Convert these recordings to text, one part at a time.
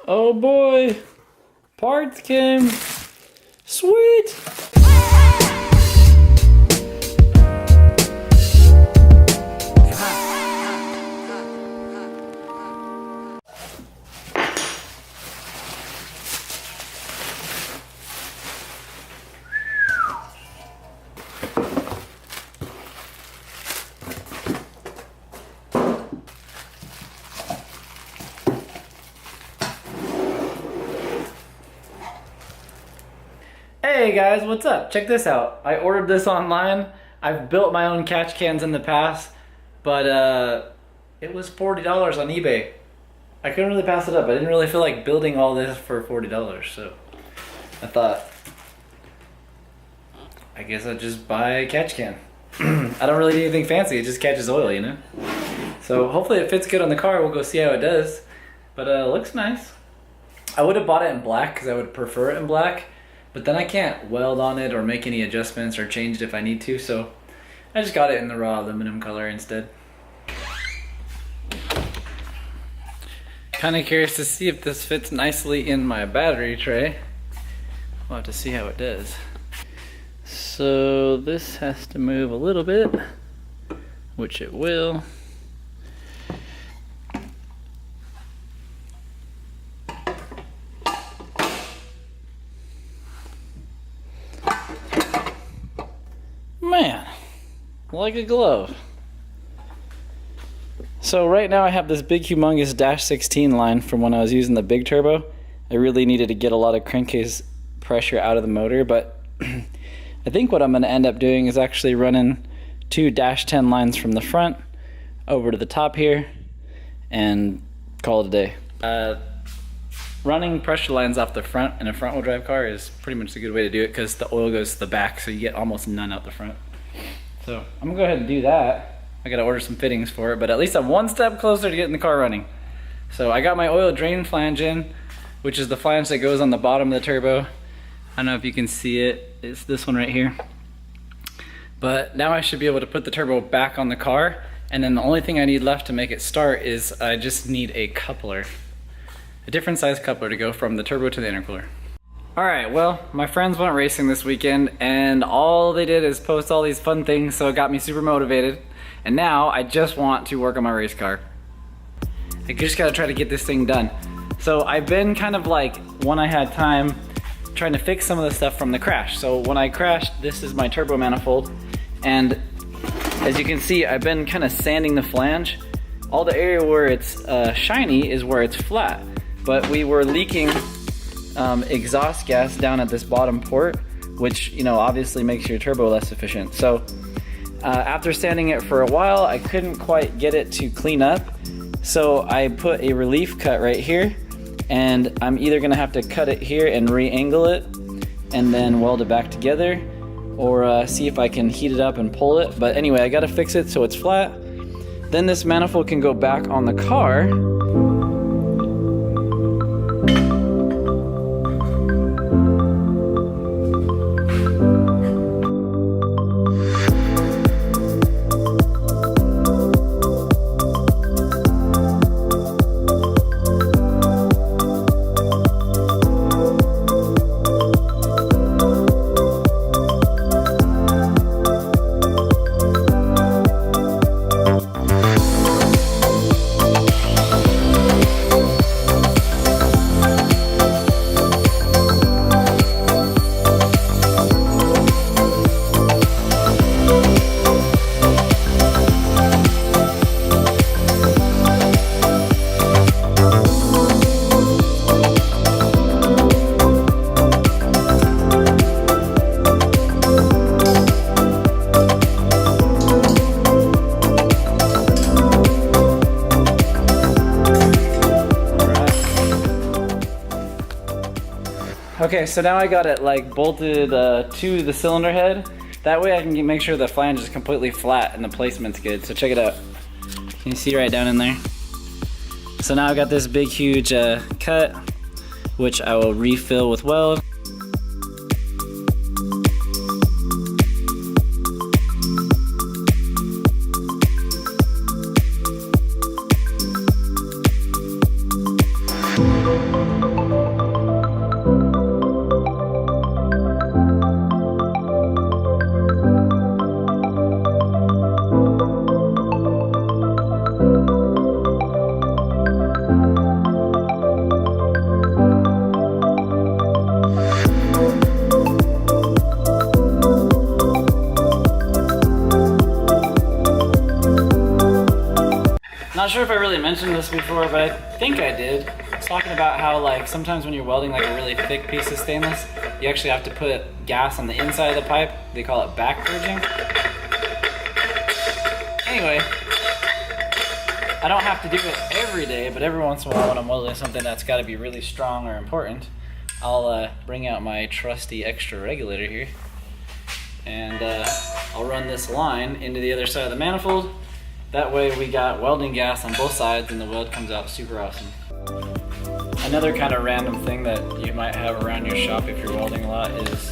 Oh boy, parts came. Sweet. Hey guys, what's up? Check this out. I ordered this online. I've built my own catch cans in the past, but it was $40 on eBay. I couldn't really pass it up. I didn't really feel like building all this for $40, so I thought, I guess I'd just buy a catch can. I don't really need anything fancy, it just catches oil, you know? So hopefully it fits good on the car. We'll go see how it does. But it looks nice. I would have bought it in black because I would prefer it in black. But then I can't weld on it or make any adjustments or change it if I need to, so I just got it in the raw aluminum color instead. Kind of curious to see if this fits nicely in my battery tray. We'll have to see how it does. So this has to move a little bit, which it will. Man, like a glove. So right now I have this big humongous Dash 16 line from when I was using the big turbo. I really needed to get a lot of crankcase pressure out of the motor, but I think what I'm going to end up doing is actually running two Dash 10 lines from the front over to the top here and call it a day. Running pressure lines off the front in a front wheel drive car is pretty much a good way to do it because the oil goes to the back, so you get almost none out the front. So I'm gonna go ahead and do that. I gotta order some fittings for it, but at least I'm one step closer to getting the car running. So I got my oil drain flange in, which is the flange that goes on the bottom of the turbo. I don't know if you can see it. It's this one right here. But now I should be able to put the turbo back on the car, and then the only thing I need left to make it start is I just need a coupler. A different size coupler to go from the turbo to the intercooler. Alright, well, my friends went racing this weekend and all they did is post all these fun things, so it got me super motivated. And now I just want to work on my race car. I just gotta try to get this thing done. So I've been kind of like, when I had time, trying to fix some of the stuff from the crash. So when I crashed, this is my turbo manifold, and as you can see, I've been kind of sanding the flange. All the area where it's shiny is where it's flat. But we were leaking exhaust gas down at this bottom port, which, you know, obviously makes your turbo less efficient. So after sanding it for a while, I couldn't quite get it to clean up. So I put a relief cut right here, and I'm either gonna have to cut it here and re-angle it and then weld it back together, or see if I can heat it up and pull it. But anyway, I gotta fix it so it's flat. Then this manifold can go back on the car. Okay, so now I got it like bolted to the cylinder head. That way I can make sure the flange is completely flat and the placement's good. So check it out. Can you see right down in there? So now I've got this big huge cut, which I will refill with weld. Not sure if I really mentioned this before, but I think I did. I was talking about how like sometimes when you're welding like a really thick piece of stainless, you actually have to put gas on the inside of the pipe. They call it back purging. Anyway, I don't have to do it every day, but every once in a while when I'm welding something that's got to be really strong or important, I'll bring out my trusty extra regulator here, and I'll run this line into the other side of the manifold. That way we got welding gas on both sides and the weld comes out super awesome. Another kind of random thing that you might have around your shop if you're welding a lot is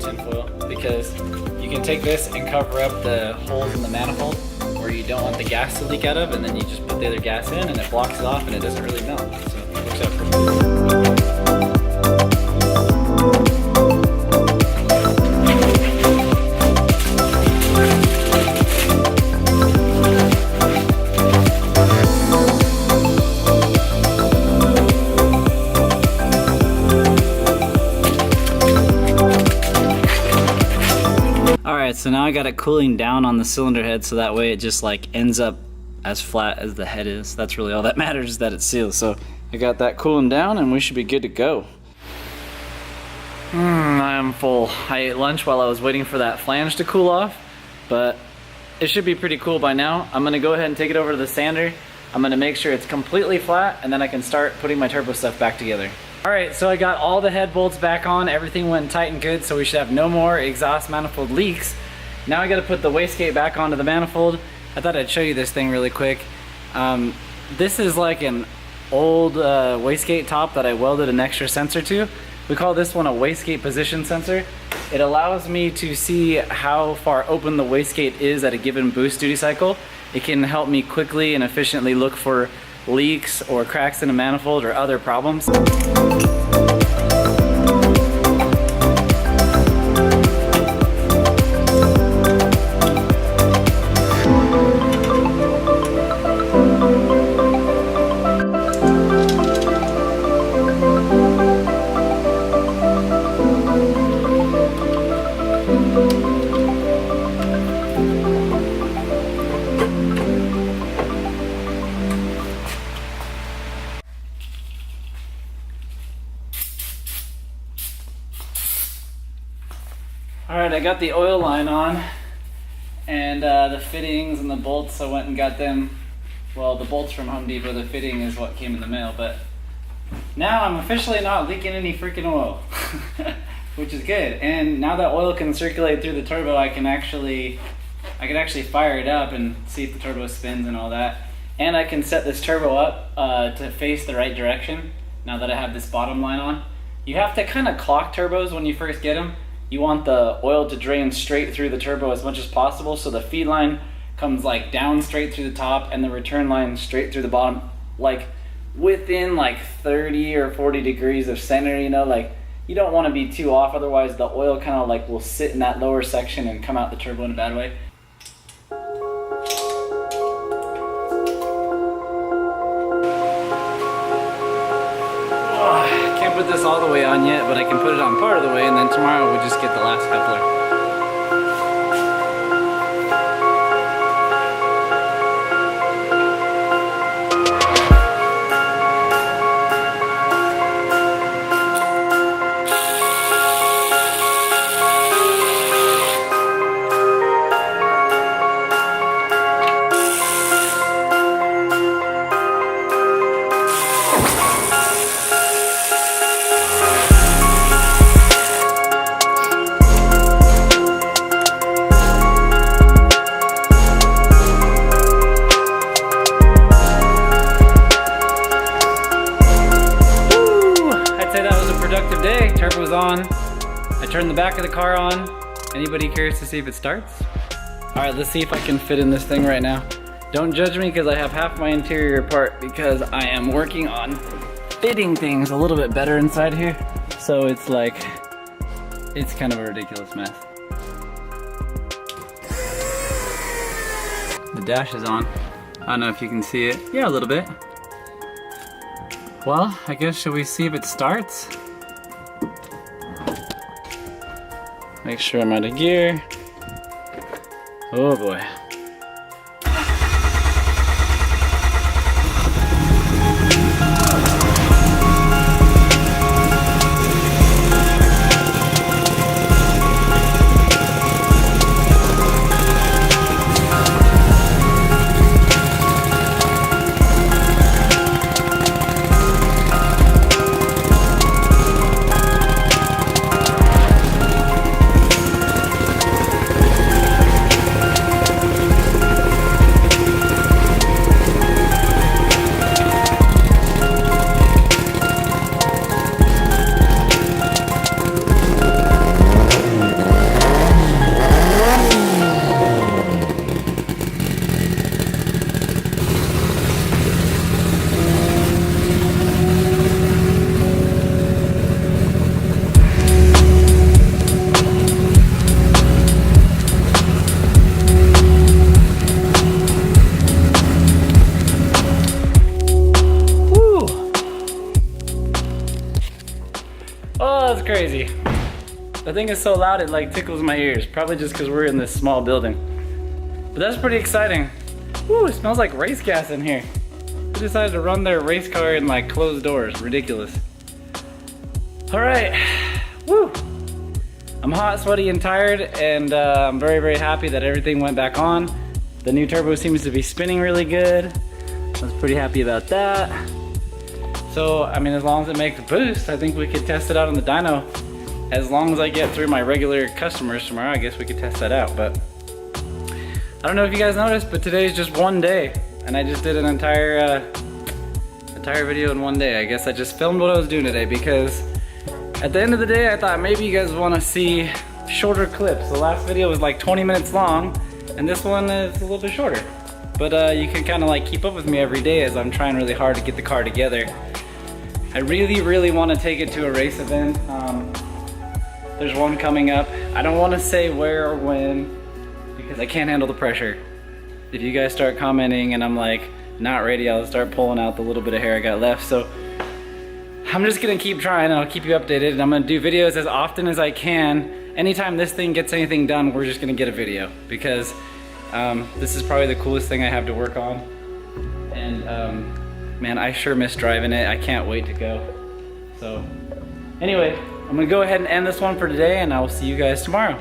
tinfoil, because you can take this and cover up the holes in the manifold where you don't want the gas to leak out of, and then you just put the other gas in and it blocks it off and it doesn't really melt. So it works out pretty good. So now I got it cooling down on the cylinder head so that way it just like ends up as flat as the head is. That's really all that matters, is that it seals. So I got that cooling down and we should be good to go. I am full. I ate lunch while I was waiting for that flange to cool off, but it should be pretty cool by now. I'm gonna go ahead and take it over to the sander. I'm gonna make sure it's completely flat and then I can start putting my turbo stuff back together. Alright, so I got all the head bolts back on, everything went tight and good, so we should have no more exhaust manifold leaks. Now I gotta put the wastegate back onto the manifold. I thought I'd show you this thing really quick. This is like an old wastegate top that I welded an extra sensor to. We call this one a wastegate position sensor. It allows me to see how far open the wastegate is at a given boost duty cycle. It can help me quickly and efficiently look for leaks or cracks in a manifold or other problems. Alright, I got the oil line on, and the fittings and the bolts, I went and got them. Well, the bolts from Home Depot, the fitting is what came in the mail, but now I'm officially not leaking any freaking oil, which is good. And now that oil can circulate through the turbo, I can actually fire it up and see if the turbo spins and all that. And I can set this turbo up to face the right direction now that I have this bottom line on. You have to kind of clock turbos when you first get them. You want the oil to drain straight through the turbo as much as possible, so the feed line comes like down straight through the top and the return line straight through the bottom, like within like 30 or 40 degrees of center, you know, like you don't want to be too off, otherwise the oil kind of like will sit in that lower section and come out the turbo in a bad way. Can't put this all the way on yet, but I can put it on part of the way, and then tomorrow we'll just get the last coupler. Productive day. Turbo's on. I turned the back of the car on. Anybody curious to see if it starts? Alright, let's see if I can fit in this thing right now. Don't judge me because I have half my interior apart because I am working on fitting things a little bit better inside here. So it's like, it's kind of a ridiculous mess. The dash is on. I don't know if you can see it. Yeah, a little bit. Well, I guess should we see if it starts? Make sure I'm out of gear. Oh boy. Oh, it's crazy. The thing is so loud it like tickles my ears. Probably just because we're in this small building. But that's pretty exciting. Woo, it smells like race gas in here. Who decided to run their race car in like closed doors? Ridiculous. All right, woo. I'm hot, sweaty, and tired, and I'm very, very happy that everything went back on. The new turbo seems to be spinning really good. I was pretty happy about that. So, I mean, as long as it makes a boost, I think we could test it out on the dyno. As long as I get through my regular customers tomorrow, I guess we could test that out. But I don't know if you guys noticed, but today is just one day, and I just did an entire video in one day. I guess I just filmed what I was doing today because at the end of the day, I thought maybe you guys want to see shorter clips. The last video was like 20 minutes long, and this one is a little bit shorter. But you can kind of like keep up with me every day as I'm trying really hard to get the car together. I really, really want to take it to a race event. There's one coming up. I don't want to say where or when because I can't handle the pressure. If you guys start commenting and I'm like not ready, I'll start pulling out the little bit of hair I got left. So I'm just gonna keep trying and I'll keep you updated, and I'm gonna do videos as often as I can. Anytime this thing gets anything done, we're just gonna get a video because this is probably the coolest thing I have to work on. And man, I sure miss driving it. I can't wait to go. So anyway, I'm gonna go ahead and end this one for today, and I will see you guys tomorrow.